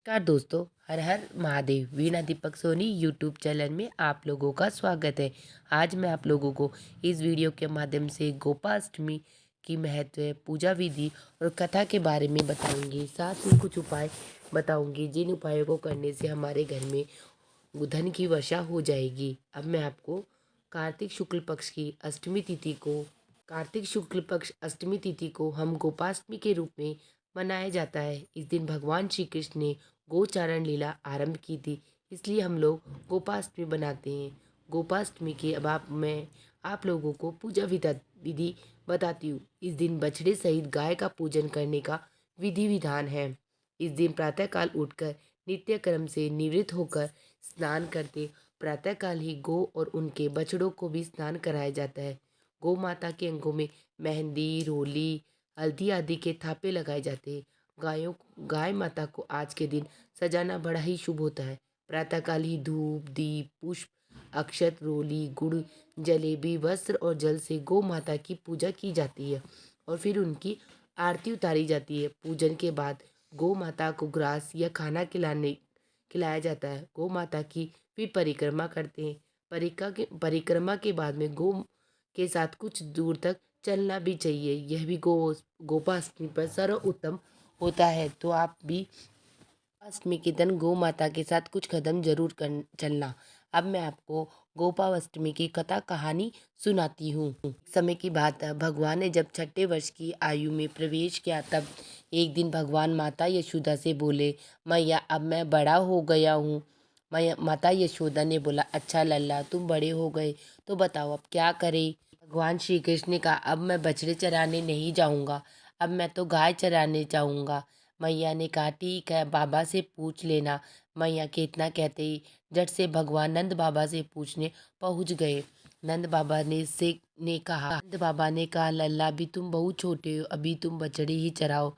नमस्कार दोस्तों। हर हर महादेव। वीणा Deepak Soni YouTube channel में आप लोगों का स्वागत है। आज मैं आप लोगों को इस वीडियो के माध्यम से गोपाष्टमी की महत्व, पूजा विधि और कथा के बारे में बताऊंगी। साथ में कुछ उपाय बताऊंगी जिन उपायों को करने से हमारे घर में धन की वर्षा हो जाएगी। अब मैं आपको कार्तिक शुक्ल पक्ष की अष्टमी तिथि को कार्तिक शुक्ल पक्ष अष्टमी तिथि को हम गोपाष्टमी के रूप में मनाया जाता है। इस दिन भगवान श्री कृष्ण ने गोचारण लीला आरंभ की थी, इसलिए हम लोग गोपाष्टमी बनाते हैं। गोपाष्टमी के अब मैं आप लोगों को पूजा विधि बताती हूँ। इस दिन बछड़े सहित गाय का पूजन करने का विधि विधान है। इस दिन प्रातःकाल उठकर नित्य कर्म से निवृत्त होकर स्नान करते। प्रातःकाल ही गौ और उनके बछड़ों को भी स्नान कराया जाता है। गौ माता के अंगों में मेहंदी, रोली, हल्दी आदि के थापे लगाए जाते हैं। गाय माता को आज के दिन सजाना बड़ा ही शुभ होता है। प्रातःकाल ही धूप, दीप, पुष्प, अक्षत, रोली, गुड़, जलेबी, वस्त्र और जल से गौ माता की पूजा की जाती है और फिर उनकी आरती उतारी जाती है। पूजन के बाद गौ माता को ग्रास या खाना खिलाया जाता है। गौ माता की फिर परिक्रमा करते हैं। परिक्रमा के बाद में गौ के साथ कुछ दूर तक चलना भी चाहिए। यह भी गोपाष्टमी पर सर्वोत्तम होता है। तो आप भी अष्टमी के दिन गौ माता के साथ कुछ कदम जरूर कर चलना। अब मैं आपको गोपाष्टमी की कथा कहानी सुनाती हूँ। समय की बात है, भगवान ने जब छठे वर्ष की आयु में प्रवेश किया तब एक दिन भगवान माता यशोदा से बोले, मैया अब मैं बड़ा हो गया हूँ। मैया माता यशोदा ने बोला, अच्छा लल्ला, तुम बड़े हो गए तो बताओ अब क्या करें। भगवान श्री कृष्ण ने कहा, अब मैं बछड़े चराने नहीं जाऊँगा, अब मैं तो गाय चराने जाऊँगा। मैया ने कहा, ठीक है, बाबा से पूछ लेना। मैया के इतना कहते ही झट से भगवान नंद बाबा से पूछने पहुंच गए। नंद बाबा ने कहा, लल्ला अभी तुम बहुत छोटे हो, अभी तुम बछड़े ही चराओ।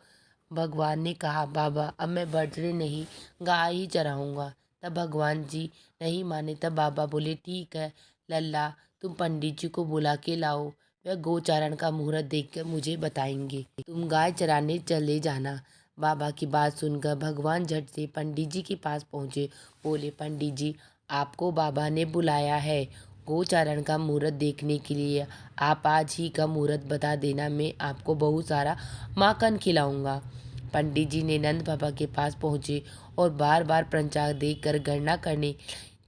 भगवान ने कहा, बाबा अब मैं बछड़े नहीं गाय ही चराऊंगा। तब भगवान जी नहीं माने। तब बाबा बोले, ठीक है लल्ला, तुम पंडित जी को बुला के लाओ, वह गोचारण का मुहूर्त देखकर मुझे बताएंगे, तुम गाय चराने चले जाना। बाबा की बात सुनकर भगवान झट से पंडित जी के पास पहुँचे। बोले, पंडित जी आपको बाबा ने बुलाया है गोचारण का मुहूर्त देखने के लिए। आप आज ही का मुहूर्त बता देना, मैं आपको बहुत सारा माखन खिलाऊंगा। पंडित जी ने नंद बाबा के पास पहुँचे और बार बार पंचांग देखकर गणना करने।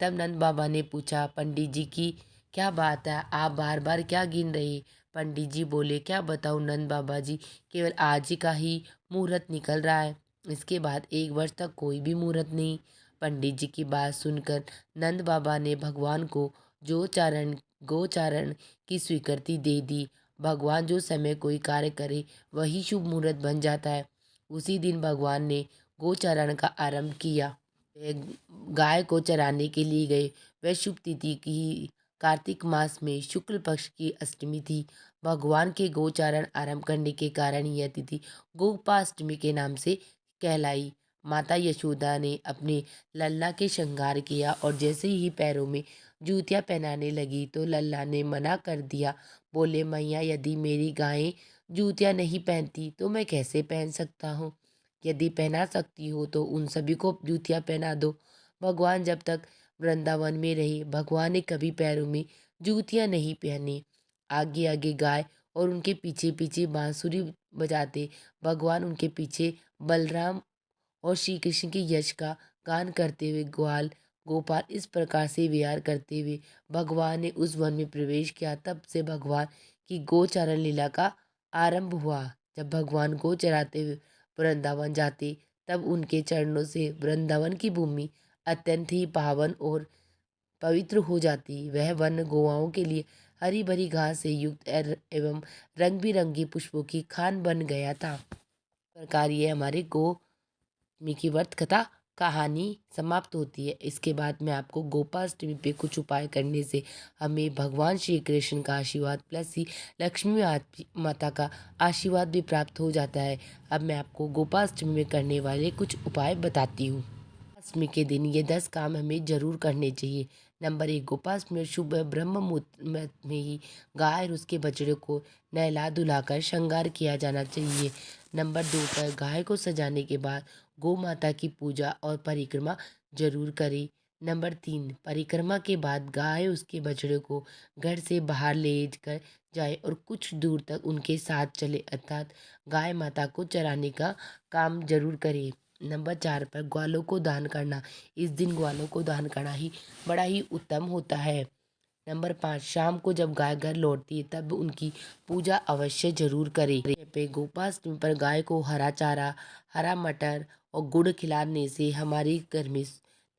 तब नंद बाबा ने पूछा, पंडित जी की क्या बात है, आप बार बार क्या गिन रहे। पंडित जी बोले, क्या बताऊँ नंद बाबा जी, केवल आज ही का ही मुहूर्त निकल रहा है, इसके बाद एक वर्ष तक कोई भी मुहूर्त नहीं। पंडित जी की बात सुनकर नंद बाबा ने भगवान को गोचारण की स्वीकृति दे दी। भगवान जो समय कोई कार्य करे वही शुभ मुहूर्त बन जाता है। उसी दिन भगवान ने गोचारण का आरंभ किया। वे गाय को चराने के लिए गए। वह शुभ तिथि की कार्तिक मास में शुक्ल पक्ष की अष्टमी थी। भगवान के गोचारण आरंभ करने के कारण यह तिथि गोपाष्टमी के नाम से कहलाई। माता यशोदा ने अपने लल्ला के श्रृंगार किया और जैसे ही पैरों में जूतियां पहनाने लगी तो लल्ला ने मना कर दिया। बोले, मैया यदि मेरी गायें जूतियां नहीं पहनती तो मैं कैसे पहन सकता हूँ। यदि पहना सकती हो तो उन सभी को जूतियां पहना दो। भगवान जब तक वृंदावन में रहे, भगवान ने कभी पैरों में जूतियां नहीं पहनी। आगे आगे गाय और उनके पीछे पीछे बांसुरी बजाते भगवान, उनके पीछे बलराम और श्री कृष्ण के यश का गान करते हुए ग्वाल गोपाल इस प्रकार से विहार करते हुए भगवान ने उस वन में प्रवेश किया। तब से भगवान की गोचारण लीला का आरंभ हुआ। जब भगवान गो चराते हुए वृंदावन जाते तब उनके चरणों से वृंदावन की भूमि अत्यंत ही पावन और पवित्र हो जाती। वह वन गोवाओं के लिए हरी भरी घास से युक्त एवं रंग बिरंगी पुष्पों की खान बन गया था। इस प्रकार ये हमारे गोपाष्टमी की व्रत कथा कहानी समाप्त होती है। इसके बाद मैं आपको गोपाष्टमी पे कुछ उपाय करने से हमें भगवान श्री कृष्ण का आशीर्वाद प्लस ही लक्ष्मी माता का आशीर्वाद भी प्राप्त हो जाता है। अब मैं आपको गोपाष्टमी में करने वाले कुछ उपाय बताती हूँ। गोपाष्टमी के दिन ये 10 काम हमें जरूर करने चाहिए। नंबर 1, गोपाष्टमी में शुभ ब्रह्म मुहूर्त में ही गाय और उसके बछड़े को नहला धुलाकर श्रृंगार किया जाना चाहिए। नंबर 2 पर गाय को सजाने के बाद गौ माता की पूजा और परिक्रमा जरूर करें। नंबर 3, परिक्रमा के बाद गाय उसके बछड़े को घर से बाहर ले कर जाए और कुछ दूर तक उनके साथ चले, अर्थात गाय माता को चराने का काम जरूर करे। नंबर 4 पर ग्वालों को दान करना, इस दिन ग्वालों को दान करना ही बड़ा ही उत्तम होता है। नंबर 5, शाम को जब गाय घर लौटती है तब उनकी पूजा अवश्य जरूर करें। पे गोपाष्टमी पर गाय को हरा चारा, हरा मटर और गुड़ खिलाने से हमारे घर में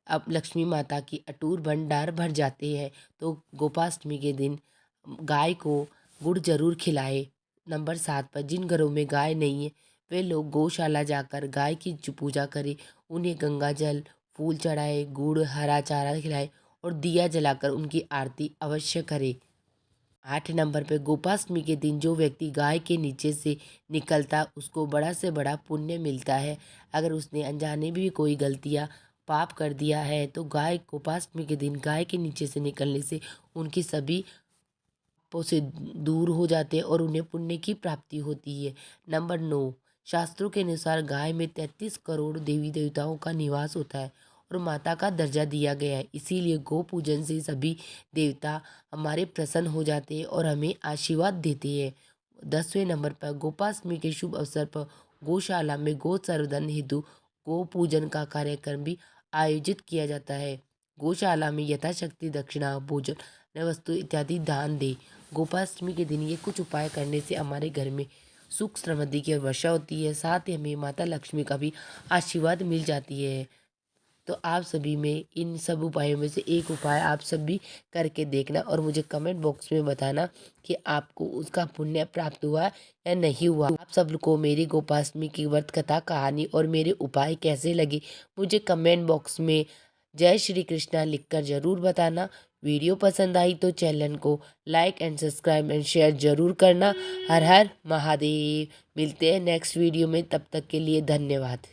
अब लक्ष्मी माता की अटूट भंडार भर जाते हैं। तो गोपाष्टमी के दिन गाय को गुड़ जरूर खिलाए। नंबर 7 पर जिन घरों में गाय नहीं है वे लोग गौशाला जाकर गाय की पूजा करें, उन्हें गंगा जल, फूल चढ़ाए, गुड़, हरा चारा खिलाए और दिया जलाकर उनकी आरती अवश्य करें। 8 नंबर पे गोपाष्टमी के दिन जो व्यक्ति गाय के नीचे से निकलता उसको बड़ा से बड़ा पुण्य मिलता है। अगर उसने अनजाने भी कोई गलतियाँ पाप कर दिया है तो गाय गोपाष्टमी के दिन गाय के नीचे से निकलने से उनकी सभी पापों से दूर हो जाते हैं और उन्हें पुण्य की प्राप्ति होती है। नंबर 9, शास्त्रों के अनुसार गाय में 33 करोड़ देवी देवताओं का निवास होता है और माता का दर्जा दिया गया है, इसीलिए गौ पूजन से सभी देवता हमारे प्रसन्न हो जाते हैं और हमें आशीर्वाद देते हैं। 10वें नंबर पर गोपाष्टमी के शुभ अवसर पर गौशाला में गौ संवर्धन हेतु गौ पूजन का कार्यक्रम भी आयोजित किया जाता है। गौशाला में यथाशक्ति दक्षिणा, भोजन, वस्तु इत्यादि दान दे। गोपाष्टमी के दिन ये कुछ उपाय करने से हमारे घर में सुख समृद्धि की वर्षा होती है, साथ ही हमें माता लक्ष्मी का भी आशीर्वाद मिल जाती है। तो आप सभी में इन सब उपायों में से एक उपाय आप सब भी करके देखना और मुझे कमेंट बॉक्स में बताना कि आपको उसका पुण्य प्राप्त हुआ या नहीं हुआ। आप सब को मेरी गोपाष्टमी की व्रत कथा कहानी और मेरे उपाय कैसे लगे मुझे कमेंट बॉक्स में जय श्री कृष्णा लिखकर जरूर बताना। वीडियो पसंद आई तो चैनल को like and subscribe and share जरूर करना। हर हर महादेव। मिलते हैं नेक्स्ट वीडियो में, तब तक के लिए धन्यवाद।